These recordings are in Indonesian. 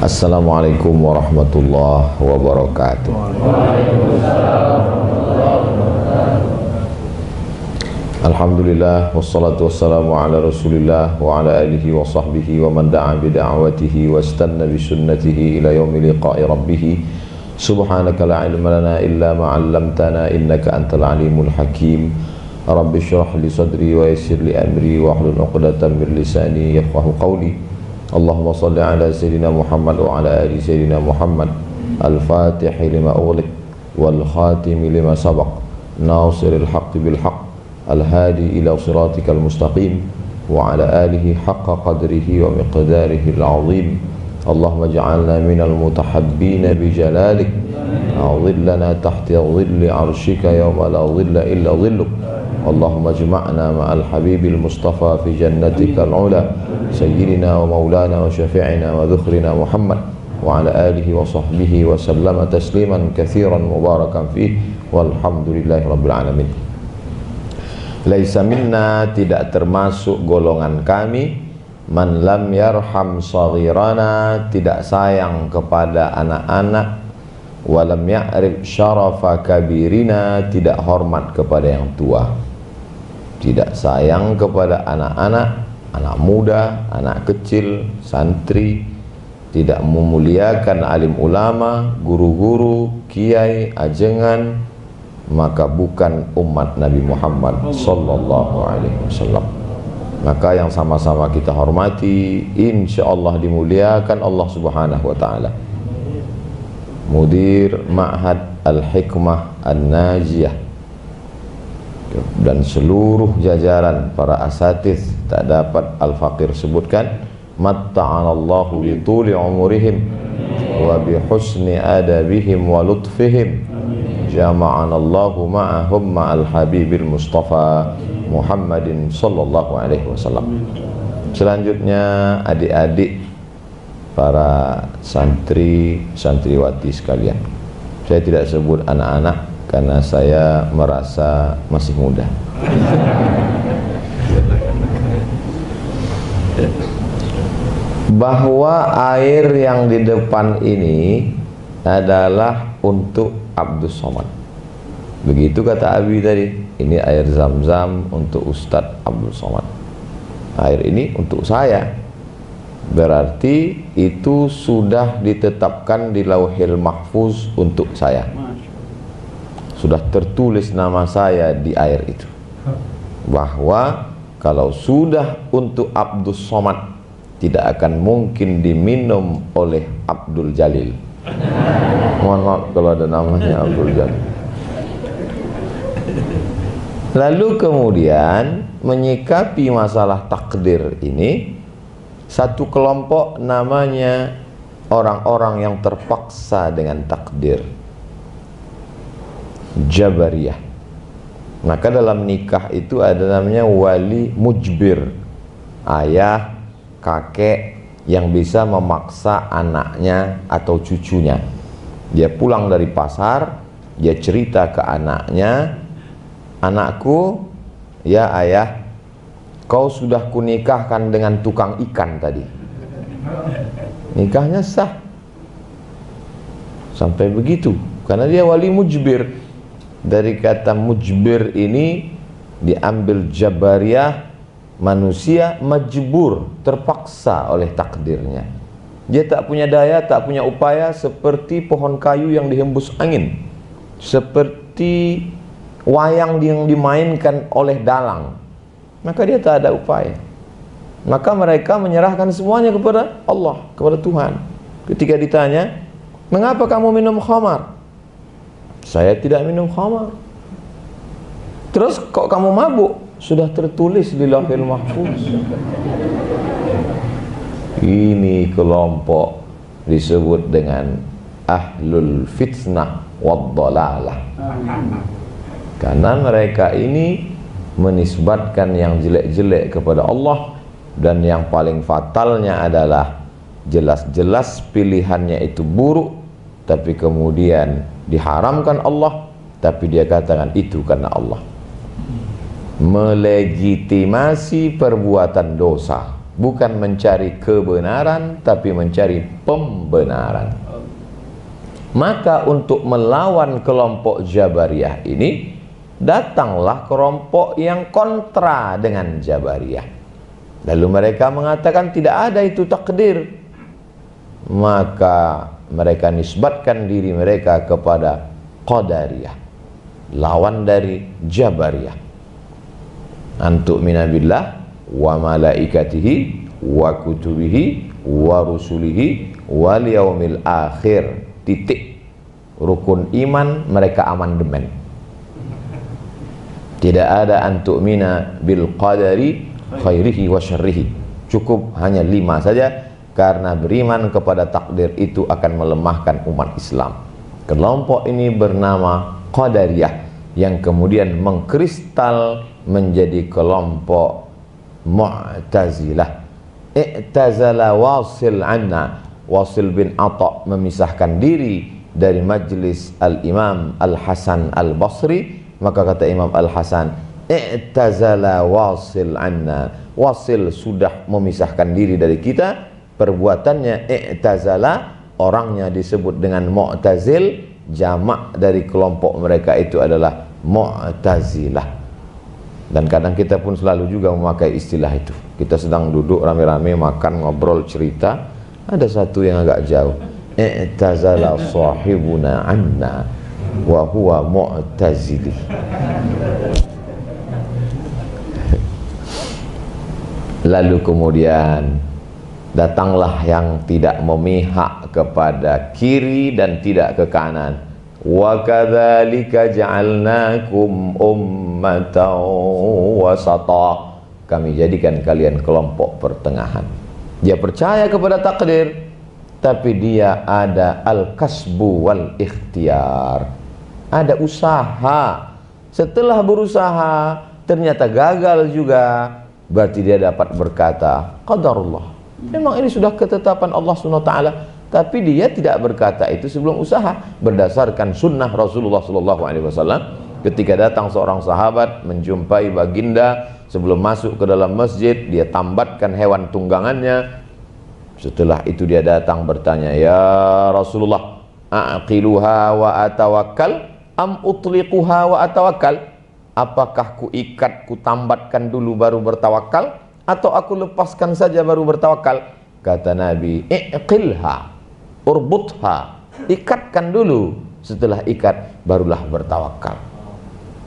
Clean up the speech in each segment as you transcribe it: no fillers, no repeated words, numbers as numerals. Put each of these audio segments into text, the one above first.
Assalamualaikum warahmatullahi wabarakatuh. Alhamdulillah wassalatu wassalamu ala Rasulillah wa ala alihi wa sahbihi wa man da'a bi da'watihi wa istanna bi sunnatihi ila yaumi liqa'i rabbih. Subhanaka la ilma lana illa ma 'allamtana innaka antal alimul hakim. Rabbi shrah li sadri wa yassir li amri wa hlul 'uqdatam min lisani yafqahu qawli. Allahumma salli ala Sayyidina Muhammad wa ala ali Sayyidina Muhammad al-Fatihi lima ughliq wal khatimi lima sabaq nasiril haqqi bil haqq al-hadi ila siratikal mustaqim wa ala alihi haqqa qadrihi wa miqdarihi al-azim. Allahumma ja'alna minal mutahabbina bi jalalik a'udhillana tahta dhilli arshika yawma la dhilla illa dhilluk. Allahumma jma'na ma'al habibil mustafa fi jannatikal ula sayyidina wa maulana wa syafi'ina wa dhukhrina Muhammad wa ala alihi wa sahbihi wa sallama tasliman kathiran mubarakan fih walhamdulillahi rabbil alamin. Laisa minna, tidak termasuk golongan kami, man lam yarham saghirana, tidak sayang kepada anak-anak, walam ya'rif syarafa kabirina, tidak hormat kepada yang tua. Tidak sayang kepada anak-anak, anak muda, anak kecil, santri, tidak memuliakan alim ulama, guru-guru, kiai, ajengan, maka bukan umat Nabi Muhammad sallallahu alaihi wasallam. Maka yang sama-sama kita hormati, insyaallah dimuliakan Allah Subhanahu wa taala. Mudir Ma'had Al-Hikmah An-Najiyah dan seluruh jajaran para asatiz, tak dapat Al-Faqir sebutkan, matta'anallahu bi tuli umurihim wa bi husni adabihim wa lutfihim, jama'anallahu ma'ahum ma'al habibil mustafa Muhammadin sallallahu alaihi wasallam. Selanjutnya adik-adik para santri santriwati sekalian, saya tidak sebut anak-anak karena saya merasa masih muda. Bahwa air yang di depan ini adalah untuk Abdus Somad. Begitu kata Abi tadi, ini air Zam-Zam untuk Ustadz Abdul Somad. Air ini untuk saya. Berarti itu sudah ditetapkan di Lauhil Mahfuz untuk saya. Sudah tertulis nama saya di air itu, bahwa kalau sudah untuk Abdus Somad tidak akan mungkin diminum oleh Abdul Jalil. Mohon maaf kalau ada namanya Abdul Jalil. Lalu kemudian menyikapi masalah takdir ini, satu kelompok namanya orang-orang yang terpaksa dengan takdir, Jabariyah. Maka dalam nikah itu ada namanya wali mujbir, ayah, kakek yang bisa memaksa anaknya atau cucunya. Dia pulang dari pasar, dia cerita ke anaknya, anakku, ya ayah, kau sudah kunikahkan dengan tukang ikan tadi. Nikahnya sah. Sampai begitu, karena dia wali mujbir. Dari kata mujbir ini diambil Jabariyah, manusia majbur, terpaksa oleh takdirnya. Dia tak punya daya, tak punya upaya, seperti pohon kayu yang dihembus angin, seperti wayang yang dimainkan oleh dalang. Maka dia tak ada upaya. Maka mereka menyerahkan semuanya kepada Allah, kepada Tuhan. Ketika ditanya, mengapa kamu minum khamar? Saya tidak minum khamar. Terus kok kamu mabuk? Sudah tertulis di Lauhil Mahfuz. Ini kelompok disebut dengan ahlul fitnah wad dhalalah. Karena mereka ini menisbatkan yang jelek-jelek kepada Allah, dan yang paling fatalnya adalah jelas-jelas pilihannya itu buruk, tapi kemudian diharamkan Allah, tapi dia katakan itu karena Allah. Melegitimasi perbuatan dosa bukan mencari kebenaran tapi mencari pembenaran. Maka untuk melawan kelompok Jabariyah ini, datanglah kelompok yang kontra dengan Jabariyah. Lalu mereka mengatakan tidak ada itu takdir. Maka mereka nisbatkan diri mereka kepada Qadariyah, lawan dari Jabariyah. Antu'mina billah wa malaikatihi wa kutubihi wa rusulihi wal yaumil akhir. Titik. Rukun iman mereka amandemen. Tidak ada antu'mina bil qadari khairihi wa syarrihi. Cukup hanya 5 saja, karena beriman kepada takdir itu akan melemahkan umat Islam. Kelompok ini bernama Qadariyah, yang kemudian mengkristal menjadi kelompok Mu'tazilah. I'tazala Wasil anna. Wasil bin Atha memisahkan diri dari majlis Al-Imam Al-Hasan Al-Basri. Maka kata Imam Al-Hasan, i'tazala Wasil anna. Wasil sudah memisahkan diri dari kita. Perbuatannya i'tazala, orangnya disebut dengan Mu'tazil. Jamak dari kelompok mereka itu adalah Mu'tazilah. Dan kadang kita pun selalu juga memakai istilah itu. Kita sedang duduk rame-rame makan, ngobrol, cerita, ada satu yang agak jauh, i'tazala sahibuna anna wa huwa mu'tazili. Lalu kemudian datanglah yang tidak memihak kepada kiri dan tidak ke kanan. Wa kadzalika ja'alnakum ummatan wasata. Kami jadikan kalian kelompok pertengahan. Dia percaya kepada takdir, tapi dia ada al-kasbu wal ikhtiar. Ada usaha. Setelah berusaha ternyata gagal juga, berarti dia dapat berkata qadarullah. Memang ini sudah ketetapan Allah SWT, tapi dia tidak berkata itu sebelum usaha. Berdasarkan sunnah Rasulullah SAW, ketika datang seorang sahabat menjumpai baginda, sebelum masuk ke dalam masjid, dia tambatkan hewan tunggangannya. Setelah itu dia datang bertanya, ya Rasulullah, aqiluha wa atawakkal am utliquha wa atawakkal? Apakah ku ikat, ku tambatkan dulu baru bertawakal, atau aku lepaskan saja baru bertawakal? Kata Nabi, iqilha urbutha, ikatkan dulu, setelah ikat barulah bertawakal.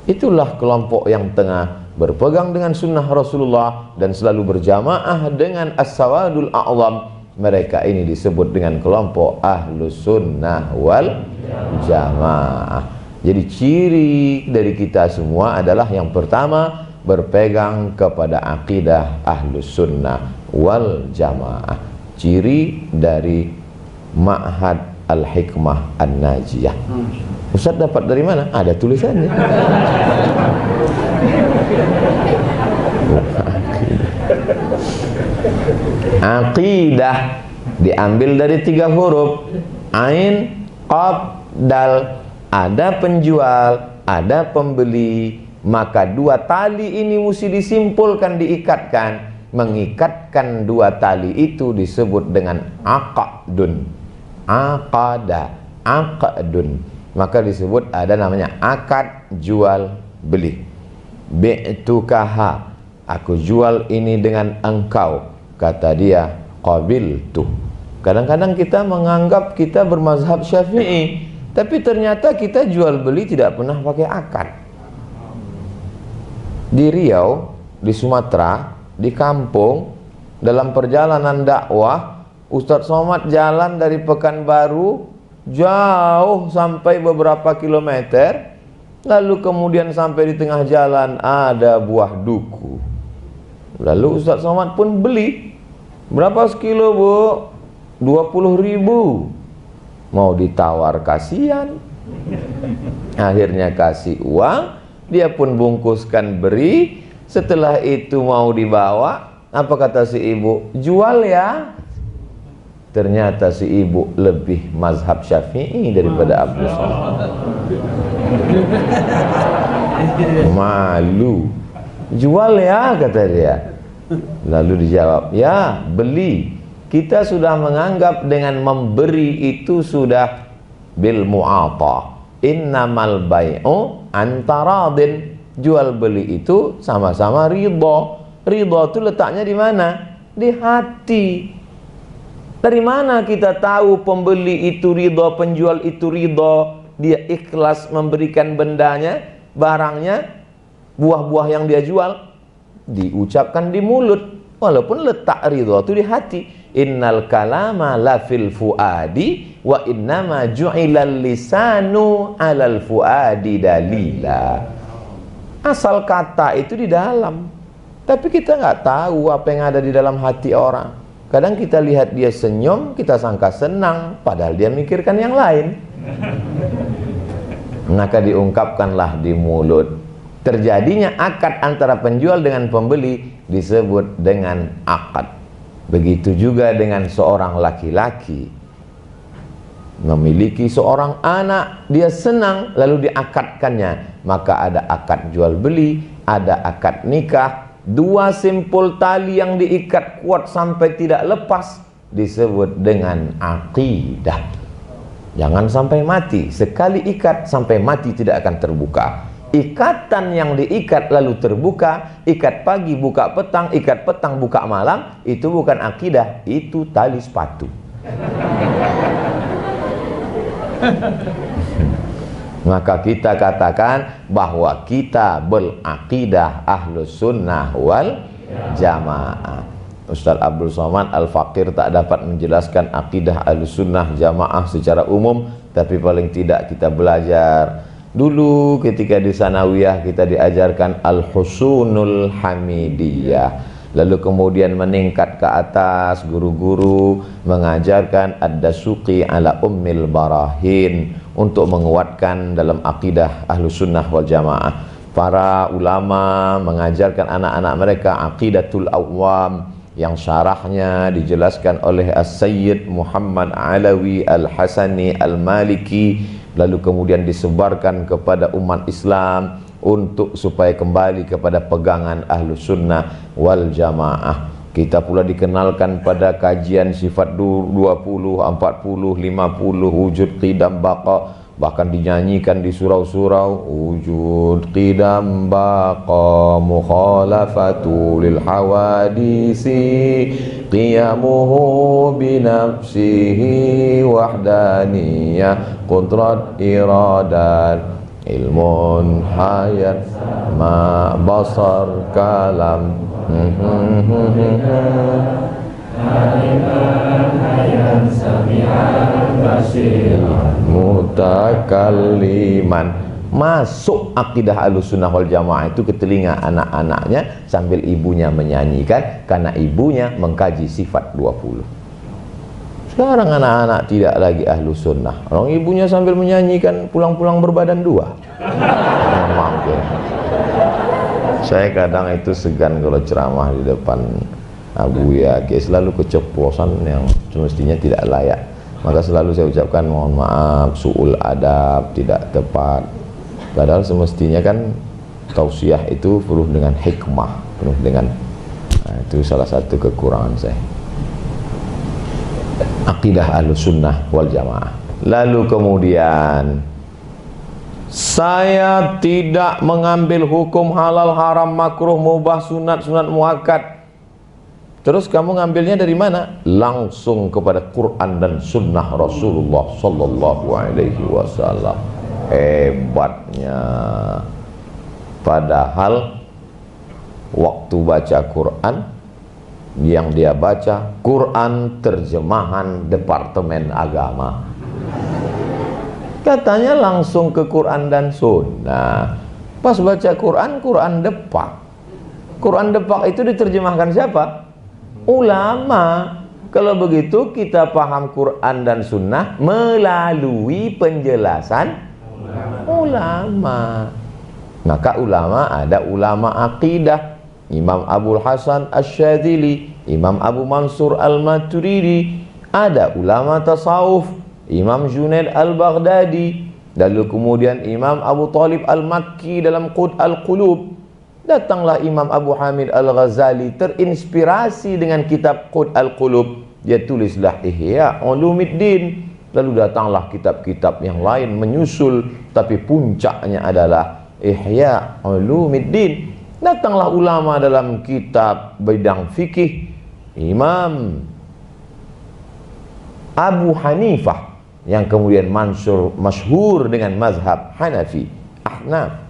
Itulah kelompok yang tengah berpegang dengan sunnah Rasulullah dan selalu berjamaah dengan as-sawadul a'zam. Mereka ini disebut dengan kelompok ahlus sunnah wal jamaah. Jadi ciri dari kita semua adalah yang pertama, berpegang kepada akidah ahlus sunnah wal jamaah. Ciri dari Ma'had Al-Hikmah An-Najiyah. Ustaz dapat dari mana? Ada tulisannya. Aqidah diambil dari 3 huruf, ain, qaf, dal. Ada penjual, ada pembeli, maka 2 tali ini mesti disimpulkan, diikatkan. Mengikatkan 2 tali itu disebut dengan aqdun. Aqada, aqdun. Maka disebut ada namanya akad jual beli. Bi'tukaha, aku jual ini dengan engkau. Kata dia, qabiltu. Kadang-kadang kita menganggap kita bermazhab Syafi'i, tapi ternyata kita jual beli tidak pernah pakai akad. Di Riau, di Sumatera, di kampung, dalam perjalanan dakwah, Ustadz Somad jalan dari Pekanbaru jauh sampai beberapa kilometer, lalu kemudian sampai di tengah jalan ada buah duku. Lalu Ustadz Somad pun beli. Berapa sekilo, Bu? 20.000. Mau ditawar kasihan. Akhirnya kasih uang, dia pun bungkuskan beri. Setelah itu mau dibawa, apa kata si ibu? Jual ya. Ternyata si ibu lebih mazhab Syafi'i daripada Abu Somad. Malu. Jual ya, kata dia. Lalu dijawab, ya beli. Kita sudah menganggap dengan memberi itu sudah bil mu'ata. Innamal bai'u antaradin. Jual beli itu sama-sama ridho. Ridho itu letaknya di mana? Di hati. Dari mana kita tahu pembeli itu ridho, penjual itu ridho, dia ikhlas memberikan bendanya, barangnya, buah-buah yang dia jual? Diucapkan di mulut, walaupun letak ridho itu di hati. Innal kalama la fil fuadi wa innama ju'ilal lisanu alal fuadi dalila. Asal kata itu di dalam, tapi kita nggak tahu apa yang ada di dalam hati orang. Kadang kita lihat dia senyum, kita sangka senang, padahal dia mikirkan yang lain. Maka diungkapkanlah di mulut. Terjadinya akad antara penjual dengan pembeli disebut dengan akad. Begitu juga dengan seorang laki-laki memiliki seorang anak, dia senang lalu diakadkannya, maka ada akad jual beli, ada akad nikah. Dua simpul tali yang diikat kuat sampai tidak lepas disebut dengan akidah. Jangan sampai mati. Sekali ikat sampai mati tidak akan terbuka. Ikatan yang diikat lalu terbuka, ikat pagi buka petang, ikat petang buka malam, itu bukan akidah, itu tali sepatu. Maka kita katakan bahwa kita berakidah ahlus sunnah wal jamaah. Ustaz Abdul Somad Al-Fakir tak dapat menjelaskan akidah ahlus sunnah jamaah secara umum, tapi paling tidak kita belajar. Dulu ketika di sanawiyah kita diajarkan Al-Husunul Hamidiyah. Lalu kemudian meningkat ke atas, guru-guru mengajarkan Ad-Dasuqi ala Ummil Barahin untuk menguatkan dalam akidah Ahlus Sunnah wal Jamaah. Para ulama mengajarkan anak-anak mereka Aqidatul Awam yang syarahnya dijelaskan oleh As-Sayyid Muhammad Alawi Al-Hasani Al-Maliki. Lalu kemudian disebarkan kepada umat Islam untuk supaya kembali kepada pegangan Ahlus Sunnah wal Jamaah. Kita pula dikenalkan pada kajian sifat 20, 40, 50 wujud qidam baqa, bahkan dinyanyikan di surau-surau. Wujud qidam baqa mukhalafatu lil hawadisi qiyamuhu binafsihi wahdaniyah qudrat iradat ilmun hayat ma basar kalam mutakalliman. Masuk akidah Ahlussunnah wal Jamaah itu ke telinga anak-anaknya sambil ibunya menyanyikan, karena ibunya mengkaji sifat 20. Sekarang anak-anak tidak lagi Ahlussunnah, orang ibunya sambil menyanyikan pulang-pulang berbadan dua. Saya kadang itu segan kalau ceramah di depan Abu ya, selalu keceplosan yang semestinya tidak layak. Maka selalu saya ucapkan mohon maaf, su'ul adab, tidak tepat. Padahal semestinya kan tausiah itu penuh dengan hikmah, penuh dengan itu salah satu kekurangan saya. Akidah Ahlussunnah wal Jamaah. Lalu kemudian saya tidak mengambil hukum halal, haram, makruh, mubah, sunat, sunat muakkad. Terus kamu ngambilnya dari mana? Langsung kepada Quran dan Sunnah Rasulullah Sallallahu Alaihi Wasallam. Hebatnya. Padahal waktu baca Quran, yang dia baca Quran terjemahan Departemen Agama. Katanya langsung ke Quran dan Sunnah. Pas baca Quran, Quran Depak. Quran Depak itu diterjemahkan siapa? Ulama. Kalau begitu kita paham Quran dan Sunnah melalui penjelasan ulama. Maka ulama, ada ulama akidah, Imam Abul Hasan Asy-Syadzili, Imam Abu Mansur Al-Maturidi. Ada ulama tasawuf, Imam Junaid Al-Baghdadi. Lalu kemudian Imam Abu Talib Al-Makki dalam Qud Al-Qulub. Datanglah Imam Abu Hamid Al-Ghazali terinspirasi dengan kitab Qud Al-Qulub. Dia tulislah Ihya Ulumuddin. Lalu datanglah kitab-kitab yang lain menyusul, tapi puncaknya adalah Ihya Ulumuddin. Datanglah ulama dalam kitab bidang fikih, Imam Abu Hanifah yang kemudian masyhur dengan mazhab Hanafi, Ahnaf.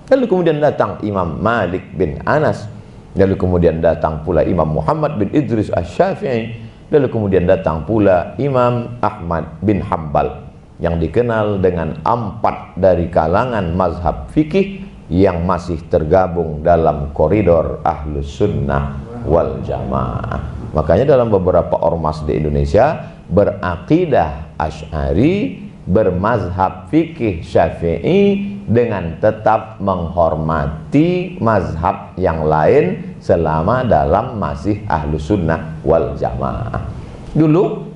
Lalu kemudian datang Imam Malik bin Anas. Lalu kemudian datang pula Imam Muhammad bin Idris Asy-Syafi'i. Lalu kemudian datang pula Imam Ahmad bin Hanbal, yang dikenal dengan 4 dari kalangan mazhab fikih yang masih tergabung dalam koridor Ahlus Sunnah wal Jamaah. Makanya dalam beberapa ormas di Indonesia berakidah Asy'ari, bermazhab fikih Syafi'i, dengan tetap menghormati mazhab yang lain selama dalam masih Ahlus Sunnah wal Jamaah. Dulu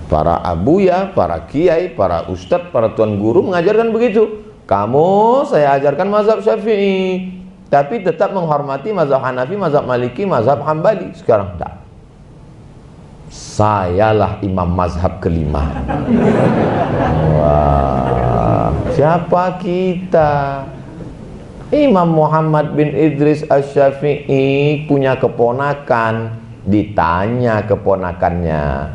para abuya, para kiai, para ustadz, para tuan guru mengajarkan begitu. Kamu saya ajarkan mazhab Syafi'i, tapi tetap menghormati mazhab Hanafi, mazhab Maliki, mazhab Hambali. Sekarang tidak. Sayalah imam mazhab kelima. Wah, siapa kita? Imam Muhammad bin Idris Asy-Syafi'i punya keponakan. Ditanya keponakannya,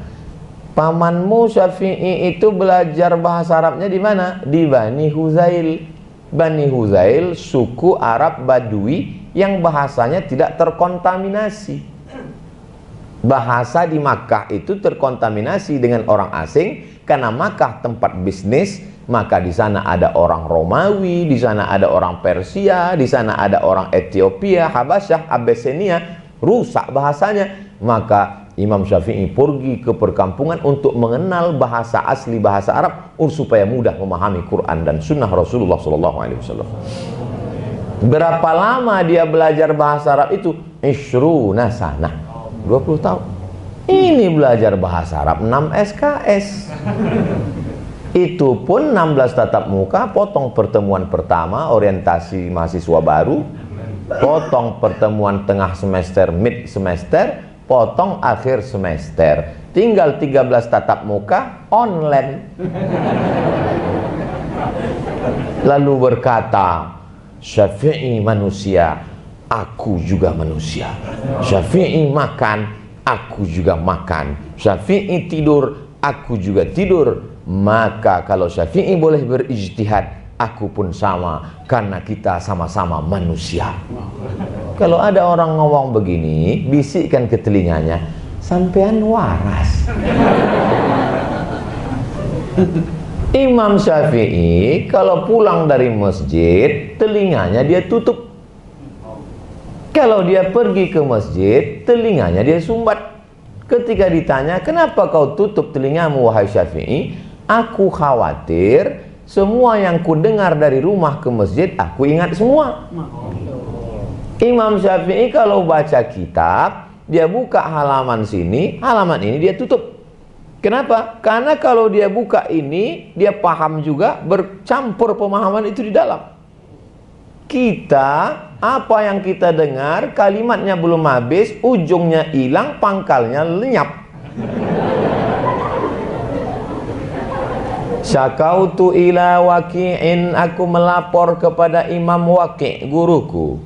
pamanmu Syafi'i itu belajar bahasa Arabnya di mana? Di Bani Huzail. Bani Huzail suku Arab Badui yang bahasanya tidak terkontaminasi. Bahasa di Makkah itu terkontaminasi dengan orang asing, karena Makkah tempat bisnis, maka di sana ada orang Romawi, di sana ada orang Persia, di sana ada orang Ethiopia, Habasyah, Abyssinia, rusak bahasanya. Maka Imam Syafi'i pergi ke perkampungan untuk mengenal bahasa asli, bahasa Arab, supaya mudah memahami Quran dan Sunnah Rasulullah SAW. Berapa lama dia belajar bahasa Arab itu? Ishruna sanah, 20 tahun. Ini belajar bahasa Arab 6 SKS. Itu pun 16 tatap muka, potong pertemuan pertama orientasi mahasiswa baru, potong pertemuan tengah semester, mid semester, potong akhir semester. Tinggal 13 tatap muka online. Lalu berkata, Syafi'i manusia, aku juga manusia. Syafi'i makan, aku juga makan. Syafi'i tidur, aku juga tidur. Maka kalau Syafi'i boleh berijtihad, aku pun sama, karena kita sama-sama manusia. Kalau ada orang ngomong begini, bisikkan ke telinganya, sampean waras. Imam Syafi'i kalau pulang dari masjid, telinganya dia tutup. Kalau dia pergi ke masjid, telinganya dia sumbat. Ketika ditanya, kenapa kau tutup telingamu wahai Syafi'i? Aku khawatir semua yang ku dengar dari rumah ke masjid, aku ingat semua. Imam Syafi'i kalau baca kitab, dia buka halaman sini, halaman ini dia tutup. Kenapa? Karena kalau dia buka ini, dia paham juga, bercampur pemahaman itu di dalam. Kita, apa yang kita dengar, kalimatnya belum habis, ujungnya hilang, pangkalnya lenyap. Syakautu ila Waqi'in, aku melapor kepada Imam Waqi' guruku,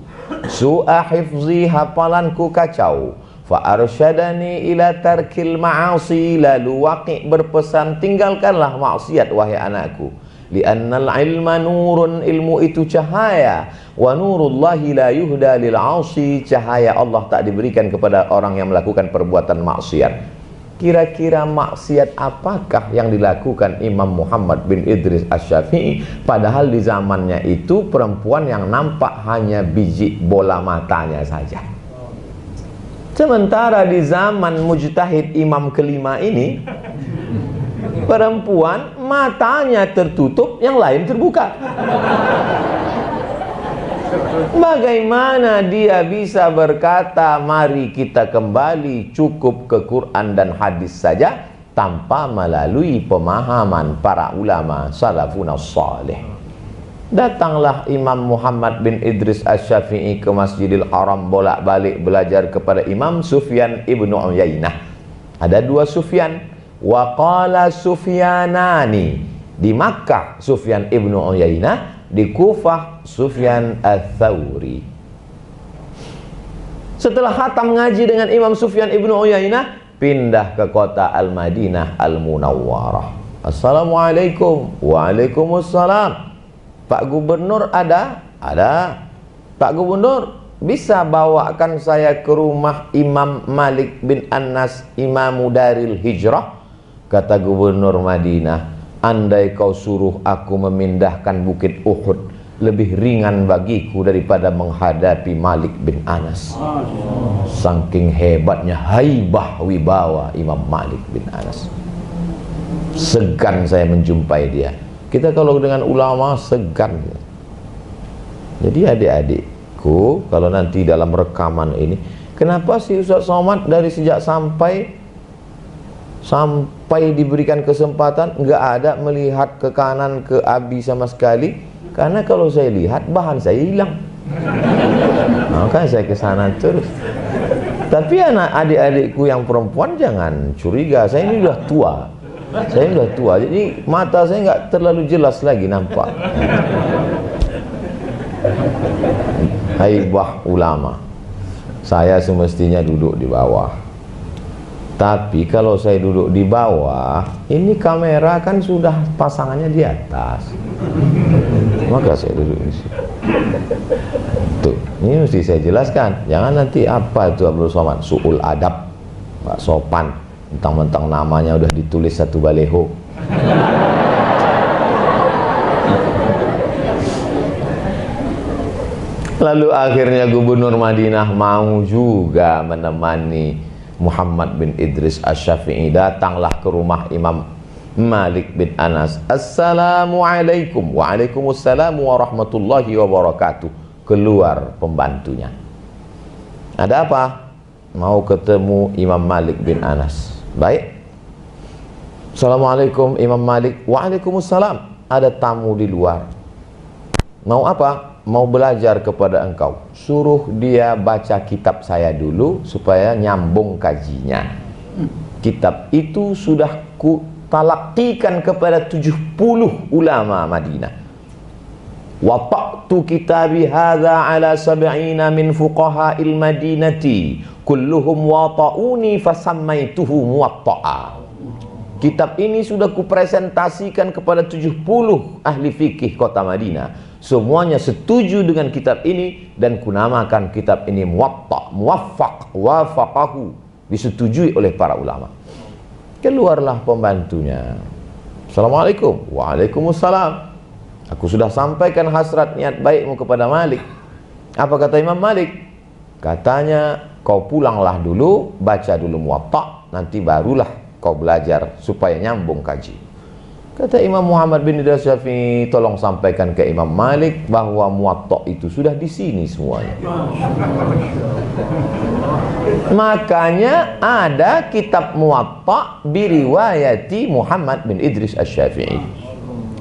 su'a hifzi, hafalanku kacau. Fa arsyadani ila tarkil ma'asi, lalu Waqi' berpesan, tinggalkanlah maksiat wahai anakku. Li'annal ilma nurun, ilmu itu cahaya. Wa nurullahi la yuhda lil 'asi, cahaya Allah tak diberikan kepada orang yang melakukan perbuatan maksiat. Kira-kira maksiat apakah yang dilakukan Imam Muhammad bin Idris Asy-Syafi'i? Padahal di zamannya itu perempuan yang nampak hanya biji bola matanya saja. Sementara di zaman mujtahid imam kelima ini, perempuan matanya tertutup, yang lain terbuka. Bagaimana dia bisa berkata mari kita kembali cukup ke Quran dan hadis saja, tanpa melalui pemahaman para ulama salafun salih? Datanglah Imam Muhammad bin Idris Asy-Syafi'i ke Masjidil Haram, bolak-balik belajar kepada Imam Sufyan ibnu Uyainah. Ada dua Sufyan. Wa qala Sufyanani. Di Makkah Sufyan ibnu Uyainah, di Kufah Sufyan Ats-Tsauri. Setelah khatam ngaji dengan Imam Sufyan ibnu Uyainah, pindah ke kota Al-Madinah Al-Munawwarah. Assalamualaikum. Waalaikumsalam. Pak Gubernur ada? Ada. Pak Gubernur, bisa bawakan saya ke rumah Imam Malik bin Anas, Imamu Daril Hijrah? Kata Gubernur Madinah, andai kau suruh aku memindahkan Bukit Uhud, lebih ringan bagiku daripada menghadapi Malik bin Anas. Saking hebatnya haibah wibawa Imam Malik bin Anas. Segan saya menjumpai dia. Kita kalau dengan ulama segan. Jadi adik-adikku, kalau nanti dalam rekaman ini, kenapa sih Ustaz Somad dari sejak sampai diberikan kesempatan nggak ada melihat ke kanan ke Abi sama sekali? Karena kalau saya lihat bahan saya hilang. Maka saya ke sana terus. Tapi anak adik-adikku yang perempuan jangan curiga, saya ini udah tua. Saya udah tua, jadi mata saya nggak terlalu jelas lagi nampak. Haibah ulama. Saya semestinya duduk di bawah. Tapi kalau saya duduk di bawah, ini kamera kan sudah pasangannya di atas. Maka saya duduk di sini. Tuh, ini mesti saya jelaskan. Jangan nanti apa itu Abdul Somad, su'ul adab, Pak sopan. Mentang-mentang namanya udah ditulis satu baleho. Lalu akhirnya Gubernur Madinah mau juga menemani Muhammad bin Idris Asy-Syafi'i. Datanglah ke rumah Imam Malik bin Anas. Assalamualaikum. Waalaikumsalam warahmatullahi wabarakatuh. Keluar pembantunya. Ada apa? Mau ketemu Imam Malik bin Anas. Baik. Assalamualaikum Imam Malik. Waalaikumsalam. Ada tamu di luar. Mau apa? Mau belajar kepada engkau. Suruh dia baca kitab saya dulu supaya nyambung kajinya. Kitab itu sudah ku talaqtikan kepada 70 ulama Madinah. Wa ta'tu kitabi hadza ala 70 min fuqaha'il madinati kulluhum wata'uni fasammaituhu muwatta'a. Kitab ini sudah kupresentasikan kepada 70 ahli fikih kota Madinah. Semuanya setuju dengan kitab ini dan kunamakan kitab ini muwatta', muwaffaq, wafaqahu, disetujui oleh para ulama. Keluarlah pembantunya. Assalamualaikum. Waalaikumsalam. Aku sudah sampaikan hasrat niat baikmu kepada Malik. Apa kata Imam Malik? Katanya, kau pulanglah dulu, baca dulu Muwatta', nanti barulah kau belajar supaya nyambung kaji. Kata Imam Muhammad bin Idris Syafi'i, tolong sampaikan ke Imam Malik bahwa Muwatta' itu sudah di sini semuanya. Makanya ada kitab Muwatta' biriwayati Muhammad bin Idris Asy-Syafi'i.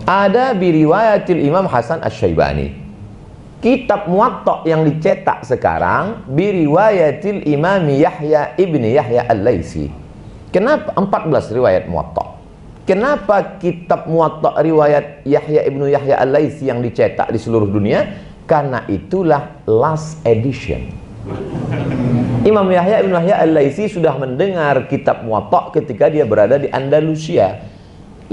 Ada biriwayatil Imam Hasan Asy-Syaibani. Kitab Muwatta' yang dicetak sekarang biriwayatil Imam Yahya ibni Yahya Al-Laitsi. Kenapa 14 riwayat Muwatta'? Kenapa kitab Muwatta' riwayat Yahya ibnu Yahya Al-Laitsi yang dicetak di seluruh dunia? Karena itulah last edition. Imam Yahya ibnu Yahya Al-Laitsi sudah mendengar kitab Muwatta' ketika dia berada di Andalusia.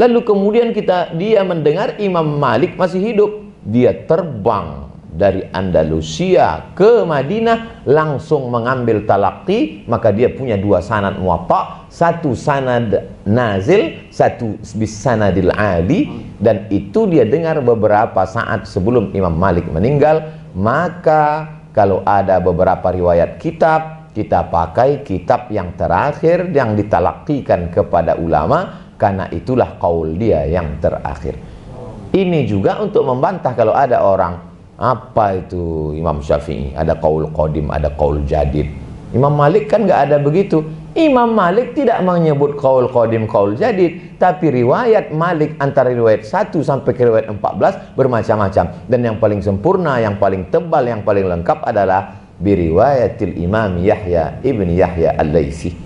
Lalu kemudian dia mendengar Imam Malik masih hidup. Dia terbang dari Andalusia ke Madinah, langsung mengambil talaqi. Maka dia punya dua sanad Muwatta', satu sanad nazil, satu bisanadil ali. Dan itu dia dengar beberapa saat sebelum Imam Malik meninggal. Maka kalau ada beberapa riwayat kitab, kita pakai kitab yang terakhir yang ditalaqtikan kepada ulama, karena itulah qaul dia yang terakhir. Ini juga untuk membantah kalau ada orang, apa itu Imam Syafi'i, ada qaul qadim, ada qaul jadid. Imam Malik kan nggak ada begitu. Imam Malik tidak menyebut qaul qadim, qaul jadid, tapi riwayat Malik antara riwayat 1 sampai ke riwayat 14 bermacam-macam. Dan yang paling sempurna, yang paling tebal, yang paling lengkap adalah biriwayatil Imam Yahya ibn Yahya al-Laitsi.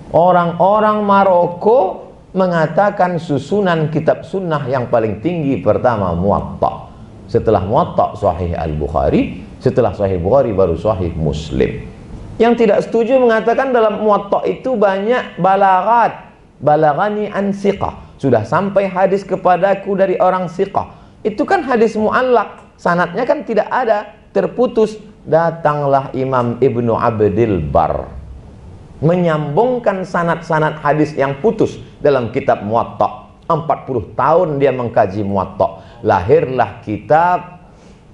Orang-orang Maroko mengatakan susunan kitab sunnah yang paling tinggi pertama Muwatta. Setelah Muwatta Sahih Al-Bukhari, setelah Sahih Bukhari baru Sahih Muslim. Yang tidak setuju mengatakan dalam Muwatta itu banyak balaghat. Balagani an siqah. Sudah sampai hadis kepadaku dari orang siqah. Itu kan hadis mu'allaq. Sanadnya kan tidak ada, terputus. Datanglah Imam Ibnu Abdil Bar menyambungkan sanad-sanad hadis yang putus dalam kitab Muwatta. 40 tahun dia mengkaji Muwatta. Lahirlah kitab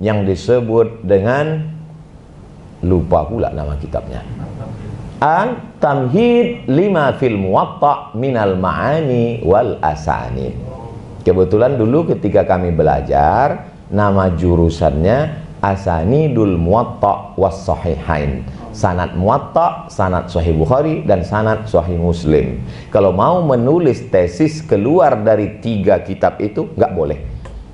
yang disebut dengan, lupa pula nama kitabnya, Tamhid lima fil Muwatta minal ma'ani wal asani. Kebetulan dulu ketika kami belajar, nama jurusannya Asanidul Muwatta was Sahihain. Sanad Muwatta, sanad Sahih Bukhari, dan sanad Sahih Muslim. Kalau mau menulis tesis keluar dari 3 kitab itu, nggak boleh.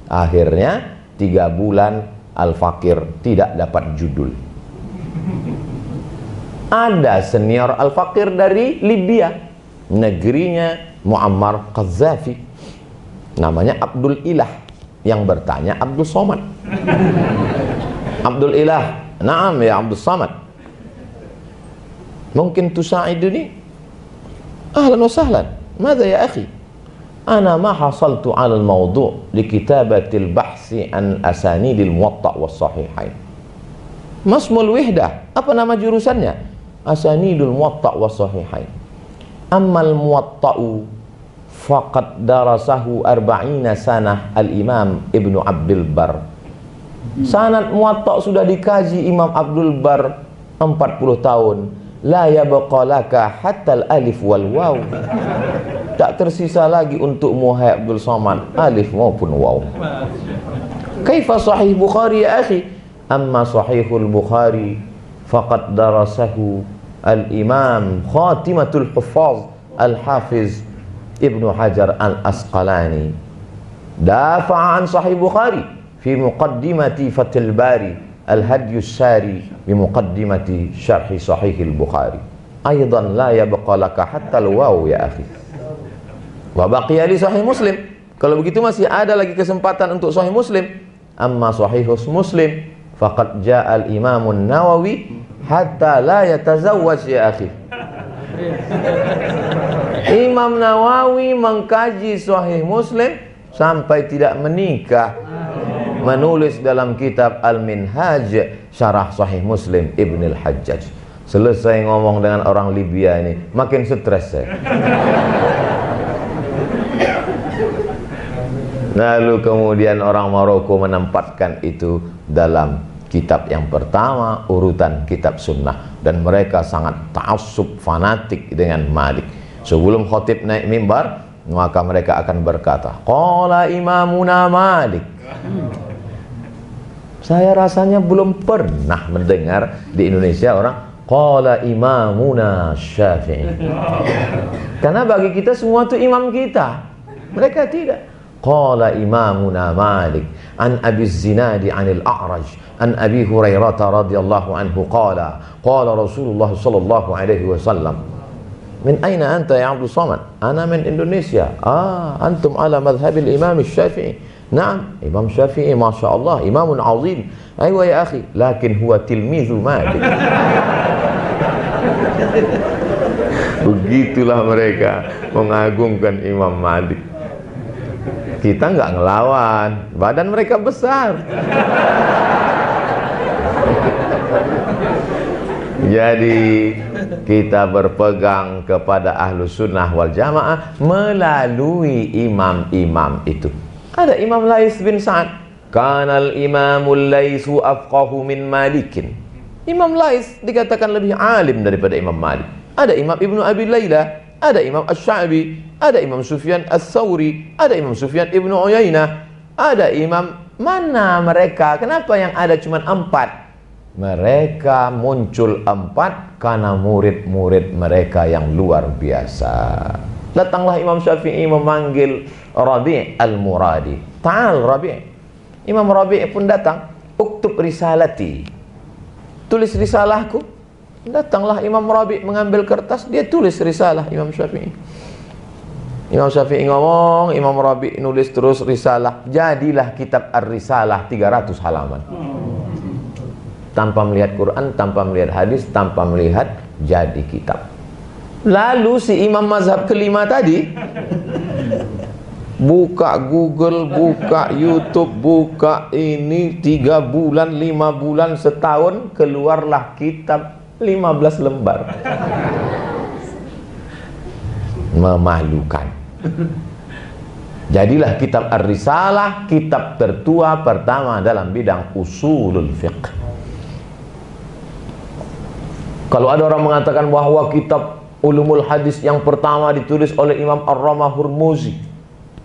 Akhirnya 3 bulan Al-Fakir tidak dapat judul. Ada senior Al-Fakir dari Libya, negerinya Muammar Qaddafi, namanya Abdul Ilah, yang bertanya Abdul Somad. Abdul Ilah, naam ya Abdul Somad, mungkin tusa'iduni? Ahlan wa sahlan. Mada ya akhi? Ana ma hasaltu 'ala al-mawdu' li kitabati al-bahsi an asanidil Muwatta was Sahihain. Masmul wihdah, apa nama jurusannya? Asanidul Muwatta was Sahihain. Ammal Muwatta'u faqad darasahu 40 sanah al-Imam Ibnu Abdil Bar. Sanad Muwatta sudah dikaji Imam Abdul Bar 40 tahun. La yabqa laka hatta al-alif wal waw. Tak tersisa lagi untukmu hai Abdul Somad, alif maupun waw. Kaifa Sahih Bukhari ya akhi? Amma Sahihul Bukhari faqad darasahu al-Imam Khatimatul Huffaz Al-Hafiz Ibnu Hajar Al-Asqalani. Dafa'a an Sahih Bukhari fi muqaddimati Fathul Bari Al-Hadyus Sari bi muqaddimati Syarh Sahih Al-Bukhari. Aidan la yabqa laka hatta al-waw ya akhi. Wa baqiya li Sahih Muslim. Kalau begitu masih ada lagi kesempatan untuk Sahih Muslim. Amma Sahihus Muslim faqad jaa al-Imam An-Nawawi hatta la yatazawwaj ya akhi. Imam Nawawi mengkaji Sahih Muslim sampai tidak menikah, menulis dalam kitab Al-Minhaj Syarah Sahih Muslim Ibn Al-Hajjaj. Selesai ngomong dengan orang Libya ini, makin stres saya. Lalu kemudian orang Maroko menempatkan itu dalam kitab yang pertama, urutan kitab sunnah. Dan mereka sangat ta'assub, fanatik dengan Malik. Sebelum khatib naik mimbar, maka mereka akan berkata, qala imamuna Malik. Saya rasanya belum pernah mendengar di Indonesia orang qala imamuna Syafi'i. Karena bagi kita semua itu imam kita. Mereka tidak. Qala imamuna Malik an Abi Zinadi anil A'raj an Abi Hurairah radhiyallahu anhu qala Rasulullah sallallahu alaihi wasallam, min aina anta ya Abdul Somad? Ana min Indonesia. Antum ala madhhabil Imam Syafi'i. Naam, Imam Syafi'i masyaallah imamun azim. Aywa ya akhi, lakin huwa tilmizu Malik. Begitulah mereka mengagungkan Imam Malik. Kita nggak ngelawan, badan mereka besar. Jadi kita berpegang kepada Ahlus Sunnah wal Jamaah melalui imam-imam itu. Ada Imam Lais bin Sa'ad. Kanal imamul Laisu afqahu min Malikin. Imam Lais dikatakan lebih alim daripada Imam Malik. Ada Imam Ibnu Abi Layla, ada Imam Asy-Sya'bi, ada Imam Sufyan Ats-Tsauri, ada Imam Sufyan Ibnu Uyainah, ada Imam, mana mereka? Kenapa yang ada cuma 4? mereka muncul 4 karena murid-murid mereka yang luar biasa. Datanglah Imam Syafi'i memanggil Rabi' al-Muradi. Ta'al Rabi'. Imam Rabi' pun datang. Uktub risalati. Tulis risalahku. Datanglah Imam Rabi' mengambil kertas, dia tulis risalah Imam Syafi'i. Imam Syafi'i ngomong, Imam Rabi' nulis terus risalah. Jadilah kitab Ar-Risalah 300 halaman. Tanpa melihat Quran, tanpa melihat hadis, tanpa melihat, jadi kitab. Lalu si imam mazhab kelima tadi buka Google, buka YouTube, buka ini 3 bulan, 5 bulan, setahun, keluarlah kitab 15 lembar. Memalukan. Jadilah kitab Ar-Risalah kitab tertua pertama dalam bidang usulul fiqh. Kalau ada orang mengatakan bahwa kitab Ulumul Hadis yang pertama ditulis oleh Imam Ar-Ramah Hurmuzi,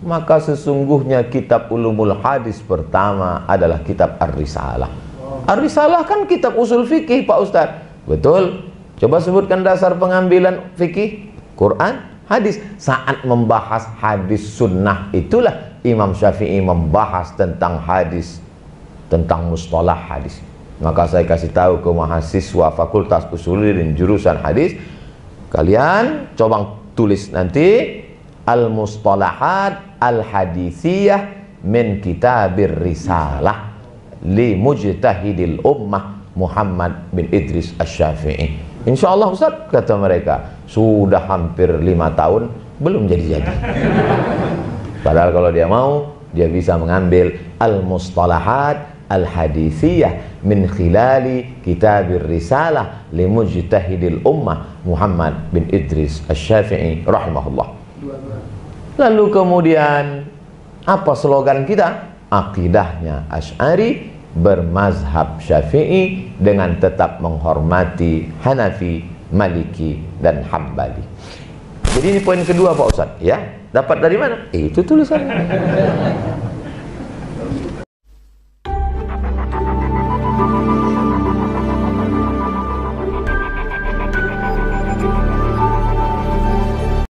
maka sesungguhnya kitab Ulumul Hadis pertama adalah kitab Ar-Risalah. Ar-Risalah kan kitab usul fikih, Pak Ustadz. Betul. Coba sebutkan dasar pengambilan fikih. Quran, hadis. Saat membahas hadis sunnah, itulah Imam Syafi'i membahas tentang hadis, tentang mustalah hadis. Maka saya kasih tahu ke mahasiswa Fakultas Usuluddin jurusan hadis, kalian coba tulis nanti Al-Mustalahat Al-Hadithiyah min Kitabir Risalah li Mujtahidil Ummah Muhammad bin Idris Asy-Syafi'i. Insyaallah Ustaz, kata mereka, sudah hampir 5 tahun belum jadi-jadi. Padahal kalau dia mau, dia bisa mengambil Al-Mustalahat Al-Hadithiyah min khilali Kitabir Risalah li Mujtahidil Ummah Muhammad bin Idris Asy-Syafi'i rahimahullah. Lalu kemudian apa slogan kita? Akidahnya Asy'ari, bermazhab Syafi'i dengan tetap menghormati Hanafi, Maliki dan Hambali. Jadi ini poin kedua Pak Ustadz, ya. Dapat dari mana? Itu tulisannya.